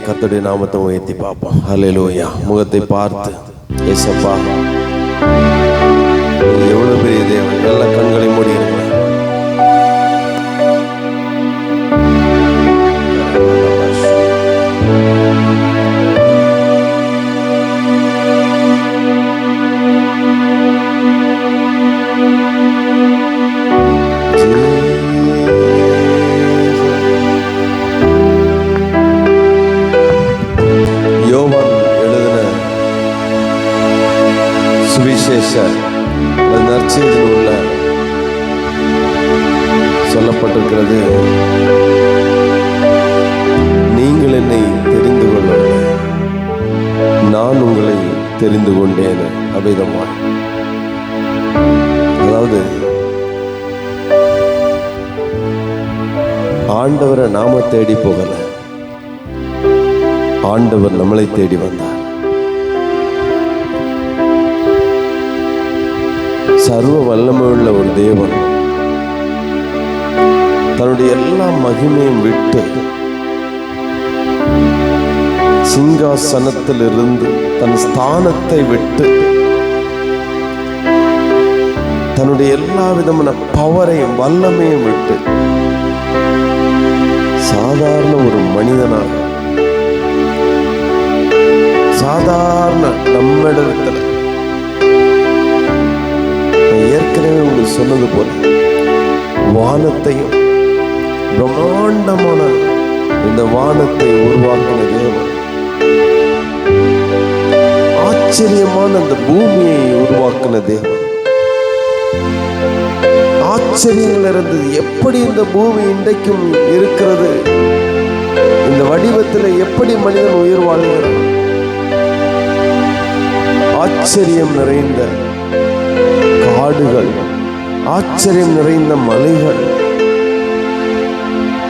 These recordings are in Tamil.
கர்த்தருடைய நாமத்தை உயர்த்தி பார்ப்போம். ஹல்லேலூயா. முகத்தை பார்த்து ஏசப்பா எவ்வளவு பெரிய தேவன். எல்லா கண்களை மூடியிருக்கிறேன். நற்செய்தியில் உள்ள சொல்லப்பட்டிருக்கிறது, நீங்கள் என்னை தெரிந்து கொள்ளவில்லை, நான் உங்களை தெரிந்து கொண்டேன். அவ்விதமாய், அதாவது ஆண்டவரை நாம தேடி போகல, ஆண்டவர் நம்மளை தேடி வந்தார். சர்வ வல்லமையுள்ள ஒரு தேவன் தன்னுடைய எல்லா மகிமையும் விட்டு சிங்காசனத்தில் இருந்து தன் ஸ்தானத்தை விட்டு தன்னுடைய எல்லா விதமான பவரையும் வல்லமையும் விட்டு சாதாரண ஒரு மனிதனாக சாதாரண நம்மிடத்தில் ஏற்கனவே உங்களுக்கு சொன்னது போல வானத்தையும் பிரம்மாண்டமான இந்த வானத்தை உருவாக்கின தேவன், ஆச்சரியமான இந்த பூமியை உருவாக்கின தேவன், ஆச்சரியங்கள் இருந்தது. எப்படி இந்த பூமி இன்றைக்கும் இருக்கிறது, இந்த வடிவத்தில் எப்படி மனிதன் உயிர் வாழ்கிறான், ஆச்சரியம் நிறைந்த காடுகள், ஆச்சரியம் நிறைந்த மலைகள்,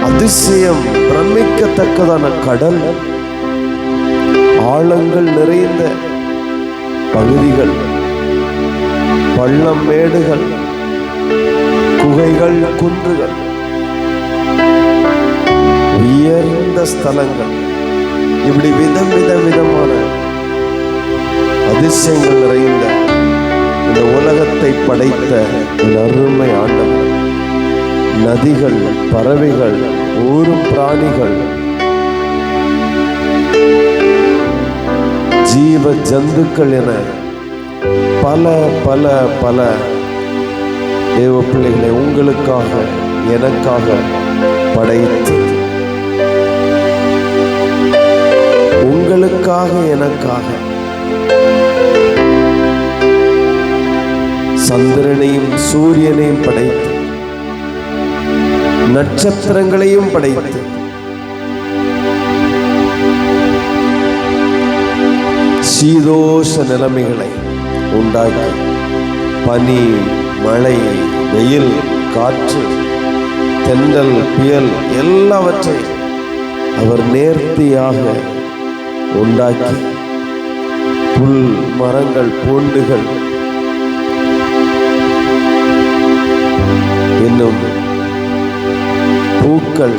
அதிசயம் பிரமிக்கத்தக்கதான கடல், ஆழங்கள் நிறைந்த பகுதிகள், பள்ளம் மேடுகள், குகைகள், குன்றுகள், உயர்ந்த ஸ்தலங்கள், இப்படி விதமான அதிசயங்கள் நிறைந்த இந்த உலகத்தை படைத்த அருமை ஆண்டவர், நதிகள், பறவைகள், ஊரும் பிராணிகள், ஜீவ ஜந்துக்கள் என பல பல பல தேவ பிள்ளைகளை உங்களுக்காக எனக்காக படைத்து, உங்களுக்காக எனக்காக சந்திரனையும் சூரியனையும் படைத்து, நட்சத்திரங்களையும் படைத்து, சீதோஷ நிலைமைகளை உண்டாக்கி, பனி, மழை, வெயில், காற்று, தென்றல், புயல் எல்லாவற்றையும் அவர் நேர்த்தியாக உண்டாக்கி, புல், மரங்கள், பூண்டுகள் இன்னும் பூக்கள்,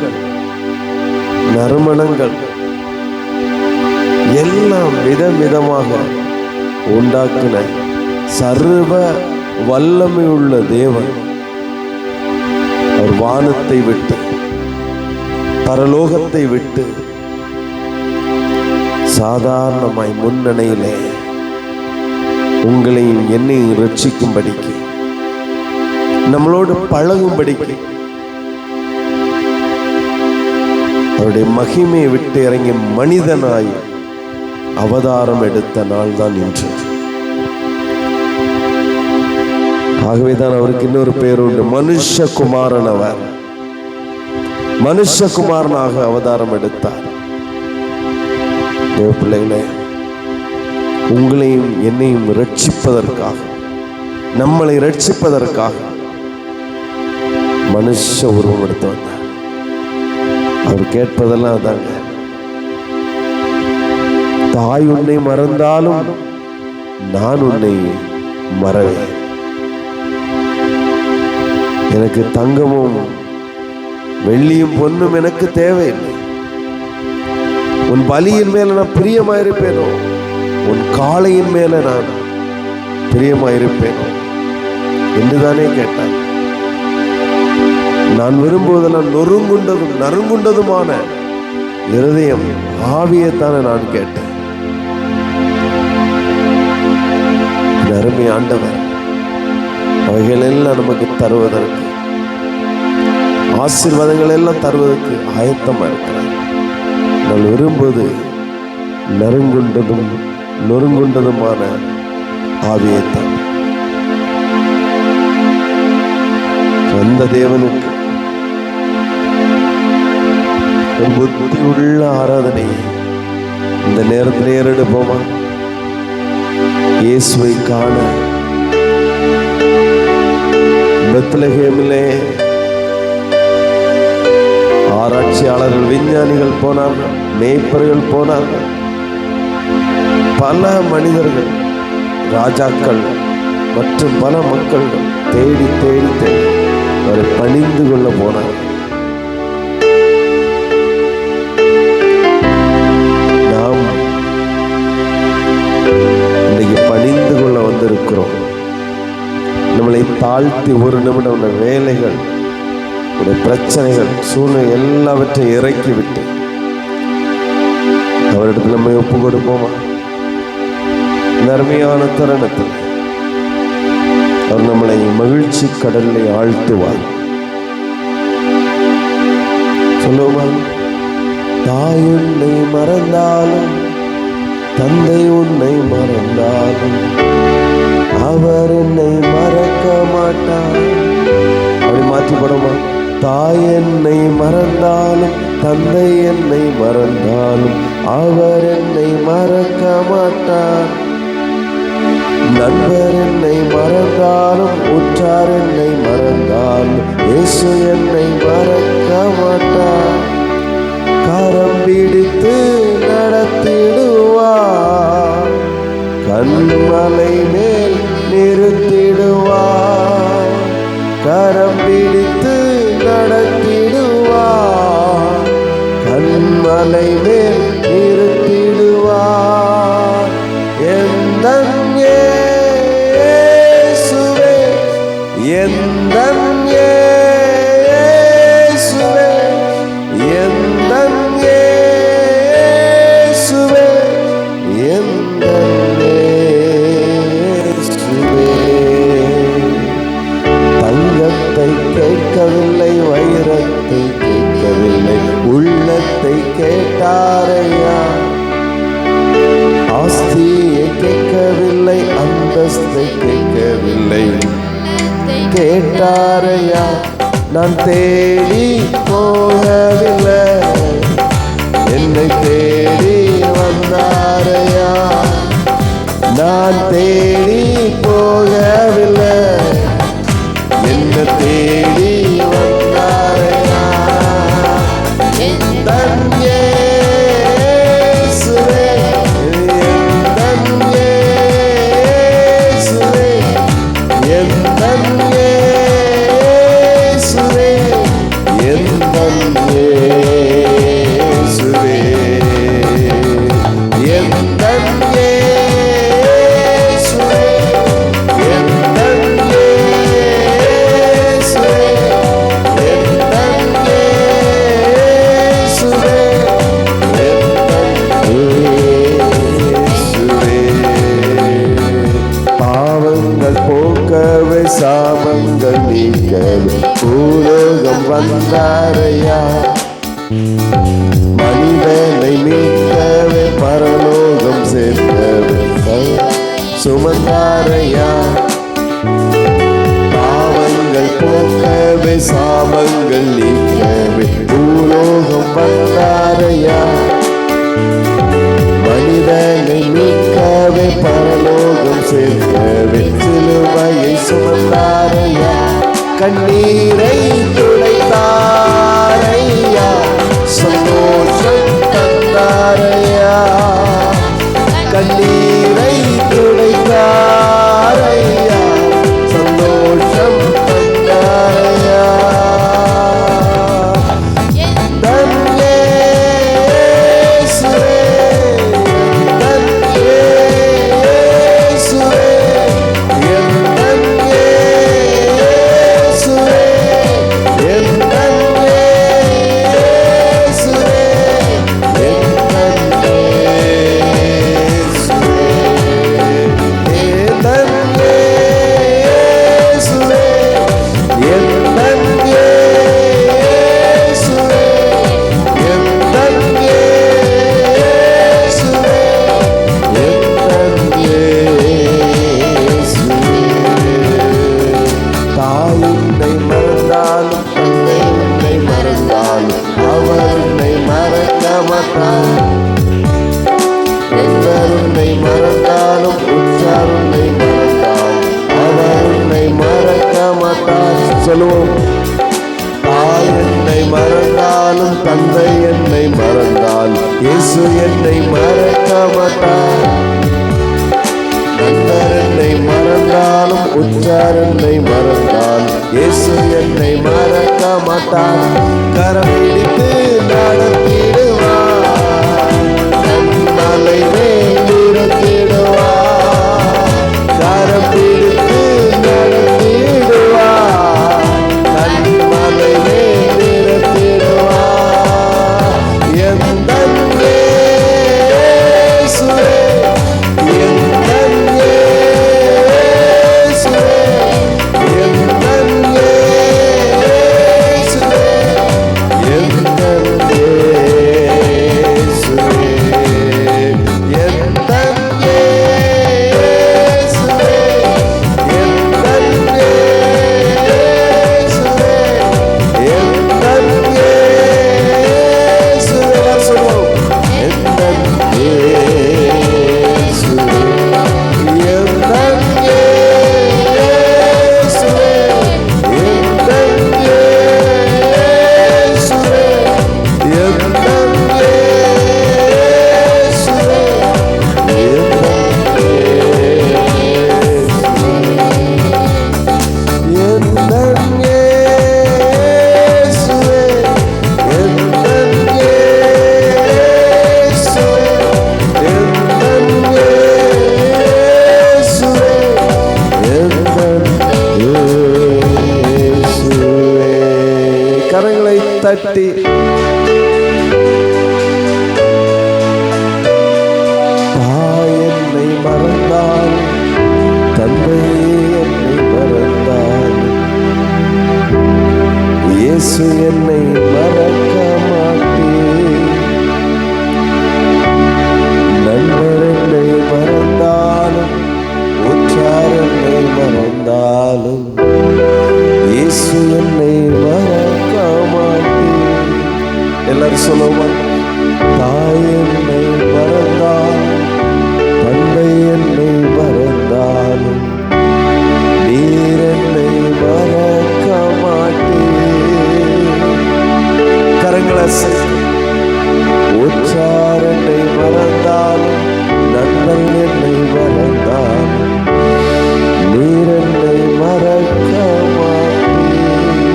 நறுமணங்கள் எல்லாம் விதமாக உண்டாக்கின சர்வ வல்லமையுள்ள தேவன் அவர் வானத்தை விட்டு, பரலோகத்தை விட்டு சாதாரணமாய் முன்னணியிலே உங்களையும் என்னையும் ரட்சிக்கும்படிக்கு, நம்மளோடு பழகும்படிக்கு, அவருடைய மகிமையை விட்டு இறங்கி மனிதனாய் அவதாரம் எடுத்த நாள் தான் இன்று. ஆகவேதான் அவருக்கு இன்னொரு பேர் உண்டு, மனுஷகுமாரன். அவர் மனுஷகுமாரனாக அவதாரம் எடுத்தார். தேவ பிள்ளைகளே, உங்களையும் என்னையும் ரட்சிப்பதற்காக, நம்மளை ரட்சிப்பதற்காக மனுஷ உருவம் எடுத்து வந்தார். அவர் கேட்பதெல்லாம் அதாங்க, தாய் உன்னை மறந்தாலும் நான் உன்னை மறவேன். எனக்கு தங்கமும் வெள்ளியும் பொன்னும் எனக்கு தேவையில்லை, உன் பலியின் மேல நான் பிரியமாயிருப்பேனோ, உன் காளையின் மேல நான் பிரியமாயிருப்பேனோ என்றுதானே கேட்டார். நான் விரும்புவதெல்லாம் நொறுங்குண்டதும் நறுங்குண்டதுமான இருதயம், ஆவியைத்தானே நான் கேட்டேன். அருமை ஆண்டவர் அவைகள் எல்லாம் நமக்கு தருவதற்கு, ஆசீர்வாதங்கள் எல்லாம் தருவதற்கு ஆயத்தமா இருக்கிறார். நான் விரும்புவது நறுங்குண்டதும் நொறுங்குண்டதுமான ஆவியைத்தான். அந்த தேவனுக்கு புத்தி உள்ள ஆராதனை இந்த நேரத்தில் ஏறெடுப்போமா? இயேசுவை காண பெத்லகேமிலே ஆராய்ச்சியாளர்கள், விஞ்ஞானிகள் போனார்கள், மேய்ப்பர்கள் போனார்கள், பல மனிதர்கள், ராஜாக்கள் மற்றும் பல மக்கள் தேடி தேடி தேடி அவரை பணிந்து கொள்ள போனார். நாம் இன்னைக்கு பணிந்து கொள்ள வந்திருக்கிறோம். நம்மளை தாழ்த்தி ஒரு நிமிடம் வேலைகள், பிரச்சனைகள், சூழ்நிலை எல்லாவற்றையும் இறக்கி விட்டு அவரிடத்தில் நம்மை ஒப்பு கொடுப்போமா? நர்மையான தருணத்தில் அவர் நம்மளை மகிழ்ச்சி கடலில் ஆழ்த்துவார். சொல்லுவோமா? தாய் உன்னை மறந்தாலும், தந்தை உன்னை மறந்தாலும், அவர் என்னை மறக்க மாட்டார். அப்படி மாற்றி படுமா? தாய் என்னை மறந்தாலும், தந்தை என்னை மறந்தாலும், அவர் என்னை மறக்க மாட்டார். நண்பர் என்னை மறந்தாலும், உற்றார் என்னை மறந்தாலும், இயேசு என்னை மறக்க மாட்டார். கரம் பிடித்து நடத்திடுவார், கண்மலை மேல் நிறுத்திடுவார். கரம் பிடித்து நடத்திடுவார், கண்மலை மேல் நிறுத்திடுவார். எந்தன் இயேசுவே, எந்தன் இயேசுவே, எந்தன் இயேசுவே, எந்தன் இயேசுவே. தங்கத்தை கேட்கவில்லை, வைரத்தை கேட்கவில்லை, உள்ளத்தை கேட்டாரையா. ஆஸ்தியை கேட்கவில்லை, அந்தஸ்தை கேட்கவில்லை, கேட்டாரையா. நான் தேடி போகவில்லை, என்னை தேடி வந்தாரையா. நான் தேடி போகவில்லை, என்னை தேடி வந்தாரையா. எந்தன் இயேசுவே, எந்தன் இயேசுவே, எந்தன் இயேசுவே, எந்தன் இயேசுவே, எந்தன் இயேசுவே, எந்தன் இயேசுவே, எந்தன் இயேசுவே, எந்தன் இயேசுவே. பாவங்கள் போக்கவே, சாபங்கள் நீக்கவே பூலோகம் வந்தாரையா. மனிதனை மீட்கவே, பரலோகம் சேர்க்கவே சுமந்தாரையா. பாவங்கள் போக்கவே, சாபங்கள் நீக்கவே பூலோகம் வந்தாரையா. மனிதனை மீட்கவே, பரலோகம் சேர்க்கவே சிலுவையை சுமந்தாரையா. கண்ணீரை துடைத்தாரையா, சந்தோஷம் தந்தாரையா. கண்ணீரை துடைத்தாரையா, சந்தோஷம் தந்தாரையா. தன் இயேசுவே, சொல்லுவோம். தாய் என்னை மறந்தாலும் தந்தை என்னை மறந்தால் இயேசு என்னை மறக்க மாட்டார். நண்பர் என்னை மறந்தாலும் உற்றார் என்னை மறந்தால் இயேசு என்னை மறக்க மாட்டார். கரம் பிடித்து நடத்திடுவார், கண்மலை மேல் நிறுத்திடுவார். கரம் பிடித்து நடத்திடுவார், கண்மலை மேல் நிறுத்திடுவார். எந்தன் இயேசுவே, எந்தன் இயேசுவே, எந்தன் இயேசுவே, எந்தன் இயேசுவே, எந்தன் இயேசுவே, எந்தன் இயேசுவே, எந்தன் இயேசுவே. சொல்லுவோம். எந்தன் இயேசுவே, எந்தன் இயேசுவே, எந்தன் இயேசுவே, எந்தன் இயேசுவே, எந்தன் இயேசுவே, எந்தன் இயேசுவே, எந்தன் இயேசுவே, எந்தன் இயேசுவே. கரங்களை தட்டி தாய் என்னை மறந்தால் தந்தை என்னை மறந்தால் இயேசு என்னை மறக்க மாட்டேன். நண்பர் என்னை மறந்தாலும் உற்றார் என்னை மறந்தாலும் இயேசு என்னை மறக்க மாட்டேன். எல்லாரும் சொல்லுவோம். தாய் என்னை மறந்தாலும் தந்தை என்னை மறந்தாலும் நீர் என்னை மறக்க மாட்டேன். கரங்களை உற்றார் என்னை மறந்தாலும் நண்பர் என்னை மறந்தாலும் நீர் என்னை மறக்க மாட்டேன்.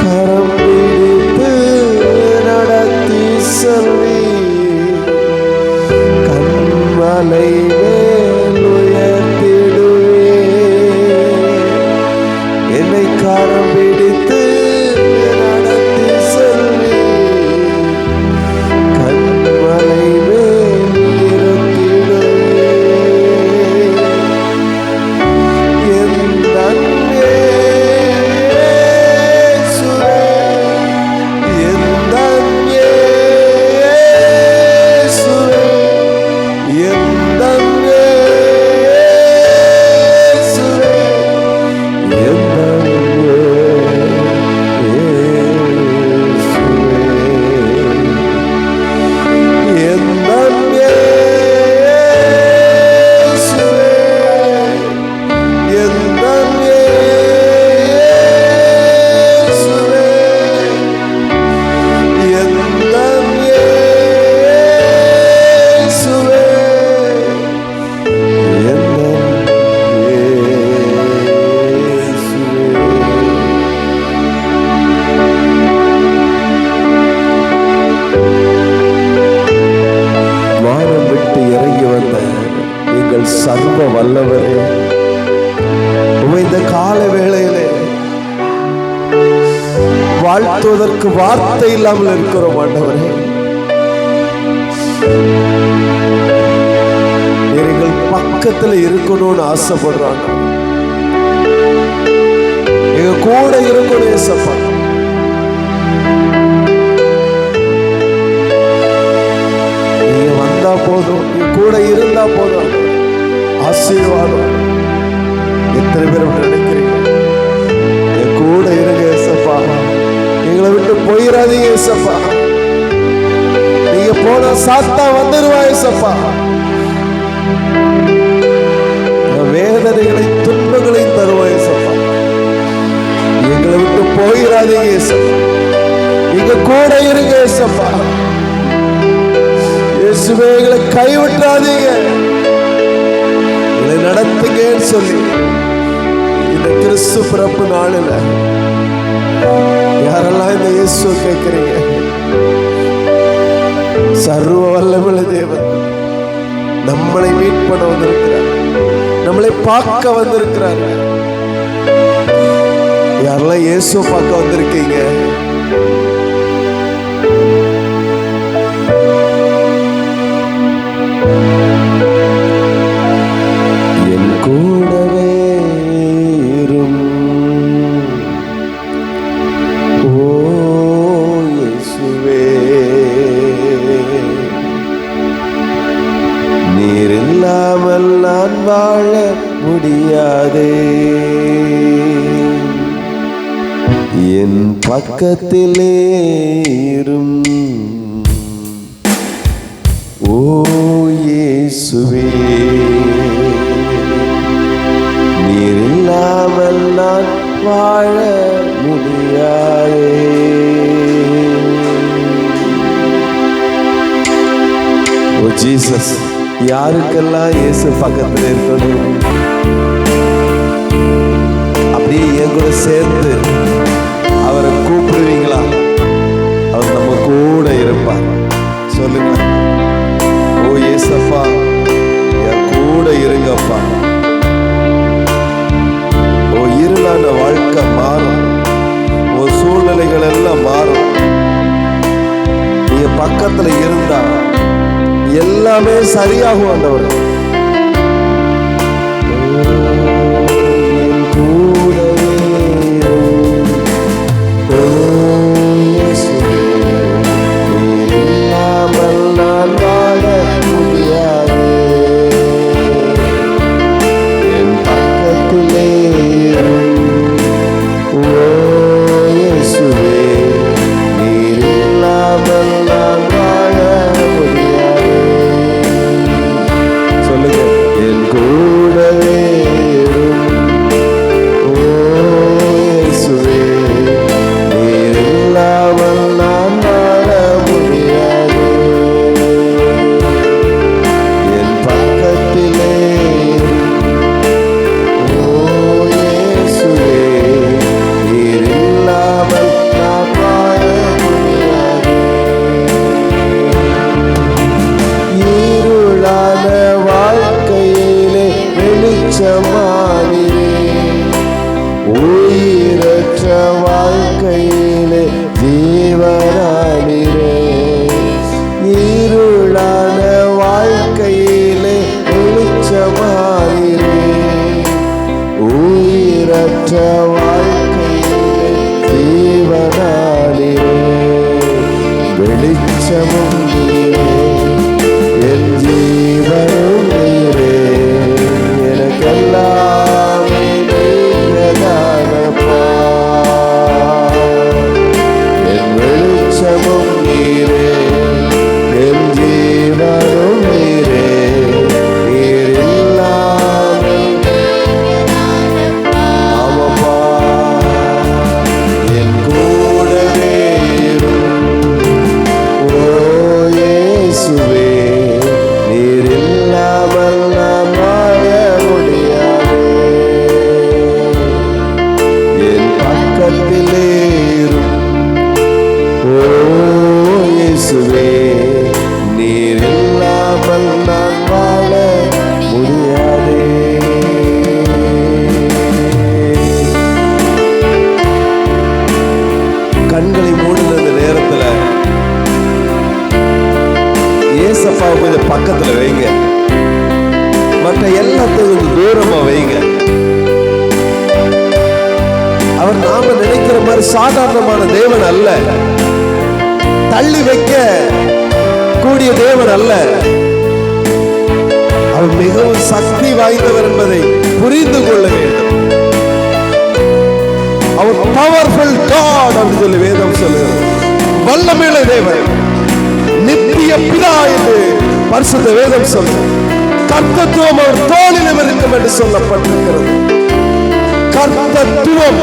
கரம் பிடித்து நடத்தி செல்வி கண்மலை மேல் உயர்த்திடுவே. என்னை கரம் பிடித்து நடத்தி செல்வி கண்மலை மேல் நிறுத்திடுவே. எந்தன் இயேசுவே, எந்தன் இயேசுவே, எந்தன் இயேசுவே, எந்தன் இயேசுவே, எந்தன் இயேசுவே, எந்தன் இயேசுவே, எந்தன் இயேசுவே, எந்தன் இயேசுவே. வானம் விட்டு இறங்கி வந்த எங்கள் சர்வ வல்லவரே, இந்த கால வேளையிலே வாழ்த்துவதற்கு வார்த்தை இல்லாமல் இருக்கிறோம் ஆண்டவரே. எங்கள் பக்கத்துல இருக்கணும்னு ஆசைப்படுறாங்க. எங்க கூட இருக்கணும் ஏசப்பா. நீங்க வந்தா போதும், நீ கூட இருந்தா போதும். ஆசீர்வாதம். எத்தனை பேர் நினைக்கிறீங்க? என் கூட இருங்க ஏசப்பா. எங்களை விட்டு போயிடாதீங்க ஏசப்பா. நீங்க போன சாத்தா வந்துருவா ஏசப்பா. வேதனைகளை துன்பங்களை தருவா ஏசப்பா. ஏசப்பா. இயேசுவே எங்களை கைவிட்டாதீங்க, எங்களை நடத்துங்கன்னு சொல்லி இந்த கிறிஸ்து பிறப்பு நாளில் யாரெல்லாம் இந்த இயேசுவை கேட்கிறீங்க, சர்வ வல்லமையுள்ள தேவன் நம்மளை மீட் பண்ண வந்திருக்கிறார், நம்மளை பார்க்க வந்திருக்கிறார். யாரெல்லாம் இயேசுவை பார்க்க வந்திருக்கீங்க, என் கூடவே இரும் ஓ இயேசுவே, நீர் இல்லாமல் நான் வாழ முடியாதே, என் பக்கத்திலே இரும் ஓ இயேசுவே, நீர் இல்லாமல் நான் வாழ முடியாதே. ஓ ஜீசஸ், யாருக்கெல்லாம் இயேசு பக்கத்தில் இருக்கணும், அப்படியே என் கூட சேர்ந்து அவரை கூப்பிடுவீங்களா? அவர் நம்ம கூட இருப்பார். சொல்லுங்க, ஓ இயேசப்பா என் கூட இருங்கப்பா. ஓ இருளான வாழ்க்கை மாறும், ஓ சூழ்நிலைகள் எல்லாம் மாறும். நீங்க பக்கத்துல இருந்தா எல்லாமே சரியாகும். ஆண்டவர் பக்கத்துல வைங்க, மற்ற எல்லாத்தையும் தூரமா வைங்க. அவர் நாம நினைக்கிற மாதிரி சாதாரணமான தேவன் அல்ல, தள்ளி வைக்க கூடிய தேவன் அல்ல. அவர் மிகவும் சக்தி வாய்ந்தவர் என்பதை புரிந்து கொள்ள வேண்டும். அவர் பவர்ஃபுல் காட் அப்படின்னு சொல்லி வேதம் சொல்லுகிறது. வல்லமையுள்ள தேவன், நித்திய பிதா என்று பரிசுத்த வேதம் சொல்லுகிறது. கர்த்தத்துவம் அவர் தோளிலும் இருக்கும் என்று சொல்லப்பட்டிருக்கிறது. கர்த்தத்துவம்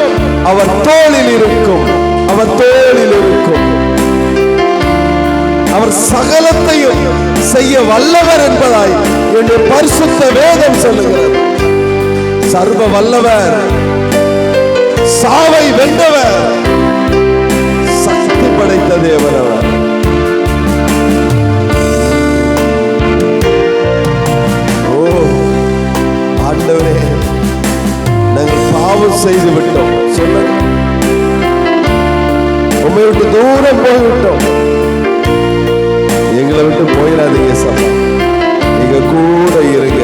அவர் தோளில் இருக்கும், அவர் தோளில் இருக்கும். அவர் சகலத்தையும் செய்ய வல்லவர் என்பதாய் என்னுடைய பரிசுத்த வேதம் சொல்லுகிறது. சர்வ வல்லவர், சாவை வென்றவர், சக்தி படைத்த தேவன் அவர். ஓ ஆண்டவரே, நாங்கள் பாவம் செய்து விட்டோம். சொல்லுங்க, உம்மை விட்டு தூரம் போய்விட்டோம். எங்களை விட்டு போயிடாதீங்க சார், எங்க கூட இருங்க.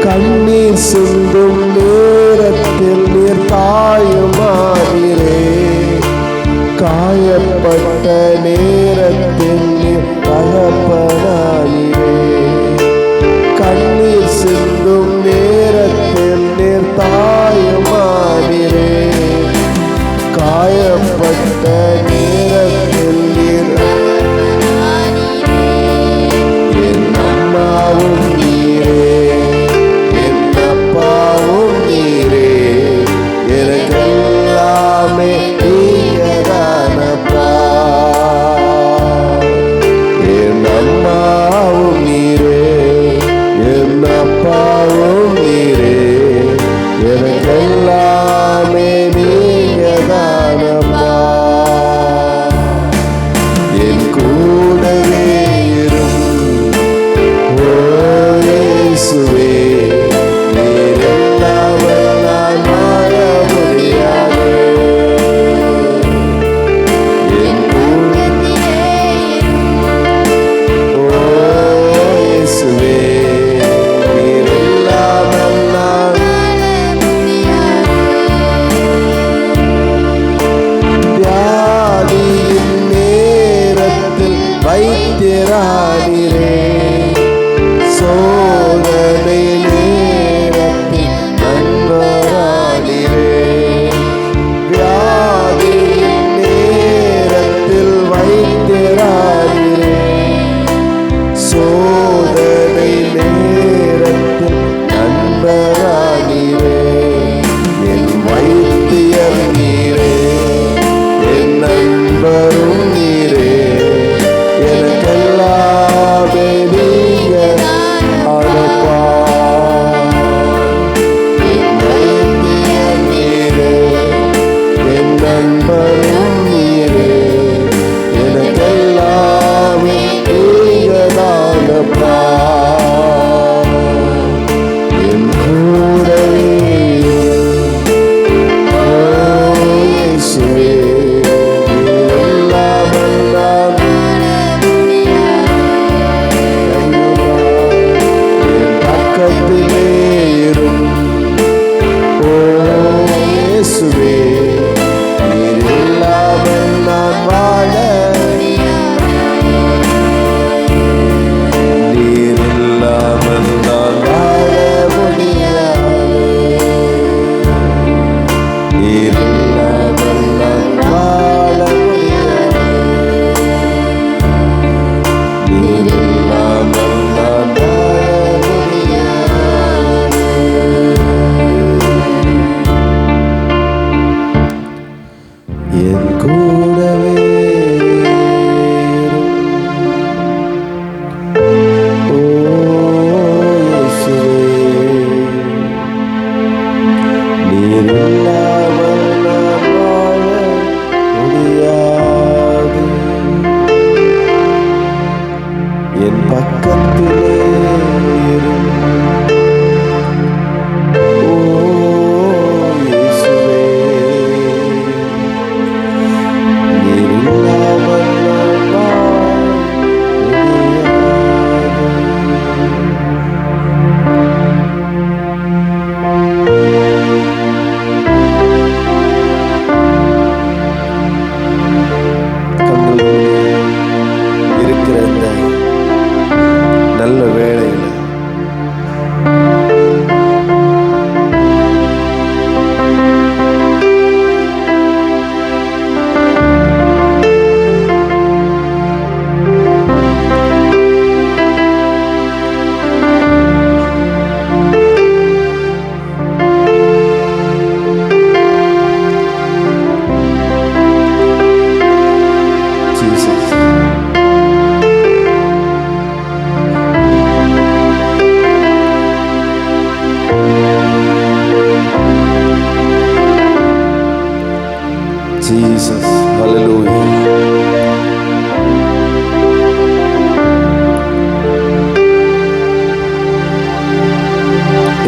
கண்ணீர் சிந்தும் நேரத்தில் நீர் தாயுமானீரே, காயப்பட்ட நேரத்தில் நீர் தகப்பனானீரே. கண்ணீர் சிந்தும் நேரத்தில் நீர் தாயுமானீரே, காயப்பட்ட நேரத்தில் நீர் என் அம்மாவும் நீரே, என் அப்பாவும்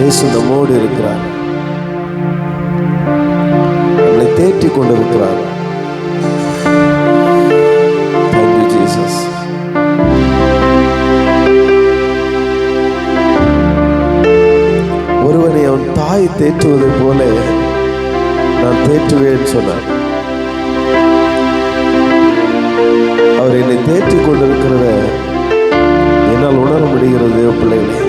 இயேசு நம்மோடு இருக்கிறார், நம்மை தேற்றி கொண்டிருக்கிறார். Thank you, Jesus. ஒருவனை அவன் தாய் தேற்றுவதை போல நான் தேற்றுவேன் சொன்னார். அவர் என்னை தேற்றி கொண்டிருக்கிறத என்னால் உணர முடிகிறது. பிள்ளைகளே,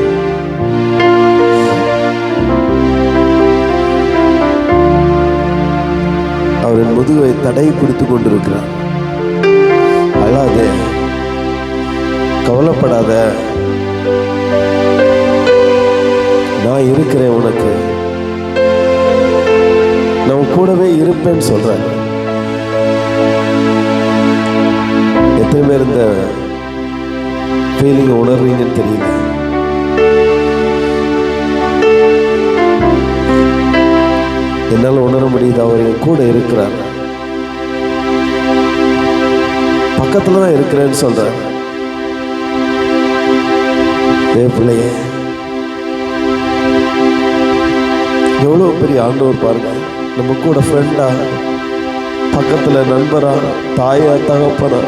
அவரின் முதுகை தடை பிடித்துக் கொண்டிருக்கிறார். அழாதே, கவலைப்படாத, நான் இருக்கிறேன், உனக்கு நான் கூடவே இருப்பேன்னு சொல்றேன். எத்தனை பேர் இந்த ஃபீலிங்கை உணர்றீங்கன்னு தெரியல. என்னால் உணர முடியுது, அவர் என் கூட இருக்கிறார், பக்கத்துல தான் இருக்கிறேன்னு சொல்றார். பிள்ளையே, எவ்வளவு பெரிய ஆண்டவர் பாருங்க. நம்ம கூட ஃப்ரெண்டா, பக்கத்துல நண்பரா, தாயா, தகப்பனா,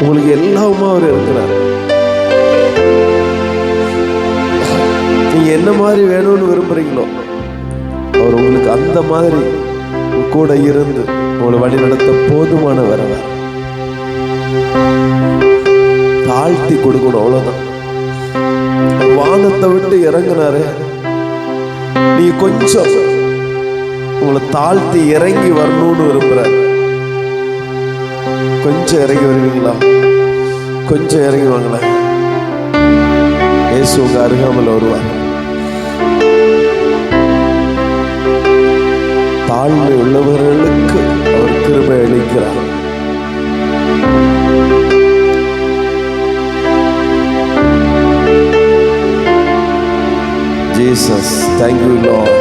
உங்களுக்கு எல்லாமே அவர் இருக்கிறார். நீங்க என்ன மாதிரி வேணும்னு விரும்புறீங்களோ அவர் உங்களுக்கு அந்த மாதிரி கூட இருந்து உங்களை வழி நடத்த போதுமானவர். தாழ்த்தி கொடுக்கணும், அவ்வளவுதான். வானத்தை விட்டு இறங்கினாரு, நீங்க கொஞ்சம் உங்களை தாழ்த்தி இறங்கி வரணும்னு விரும்புறாரு. கொஞ்சம் இறங்கி வருவீங்களா? கொஞ்சம் இறங்கி வாங்களேன். இயேசு உங்க அருகாமல் வருவார். தாழ்மை உள்ளவர்களுக்கு அவர் கிருபை அளிக்கிறார். Jesus, thank you Lord,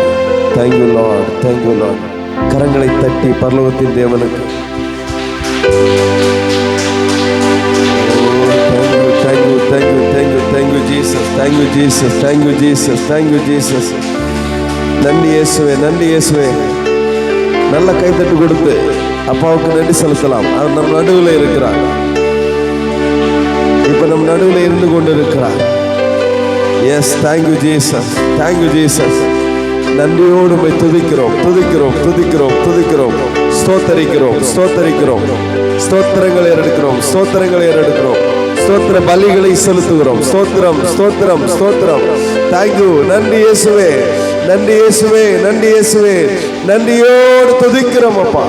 thank you Lord, thank you Lord. கரங்களை தட்டி பரலோகத்தின் தேவனுக்கு thank you, thank you, thank you, thank you Jesus, thank you Jesus, thank you Jesus, thank you Jesus. நன்றி இயேசுவே, நன்றி இயேசுவே. நல்ல கைத்தட்டு கொடுத்து அப்பாவுக்கு நன்றி செலுத்தலாம். அவர் நம் நடுவில் இருக்கிறார். இப்ப நம் நடுவில் இருந்து கொண்டு இருக்கிறார். Yes, thank you Jesus, thank you Jesus. நன்றியோடு உம்மை துதிக்கிறோம், துதிக்கிறோம், துதிக்கிறோம், துதிக்கிறோம், ஸ்தோத்தரிக்கிறோம், ஸ்தோத்தரிக்கிறோம், ஸ்தோத்திரங்களை ஏறெடுக்கிறோம், ஸ்தோத்திரங்களை ஏறெடுக்கிறோம், ஸ்தோத்திர பலிகளை செலுத்துகிறோம். ஸ்தோத்திரம், ஸ்தோத்திரம், ஸ்தோத்திரம். தேங்க்யூ, நன்றி இயேசுவே, நன்றி இயேசுவே, நன்றி இயேசுவே. நன்றியோடு துதிக்கிறோம் அப்பா.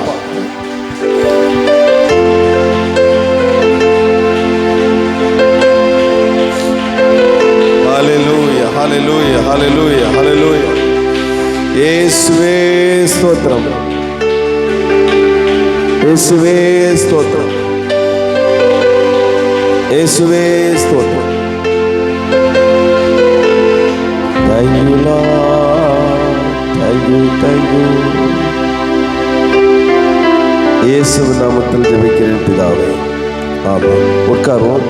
ஹல்லேலூயா, ஹல்லேலூயா, ஹல்லேலூயா, ஹல்லேலூயா. இயேசுவே ஸ்தோத்திரம், இயேசுவே ஸ்தோத்திரம், இயேசுவே ஸ்தோத்திரம். Thank you Lord, thank you, thank you. இயேசுவின் நாமத்தில் ஜெபிக்கிறேன் பிதாவே, ஆமென். உட்காருவோம்.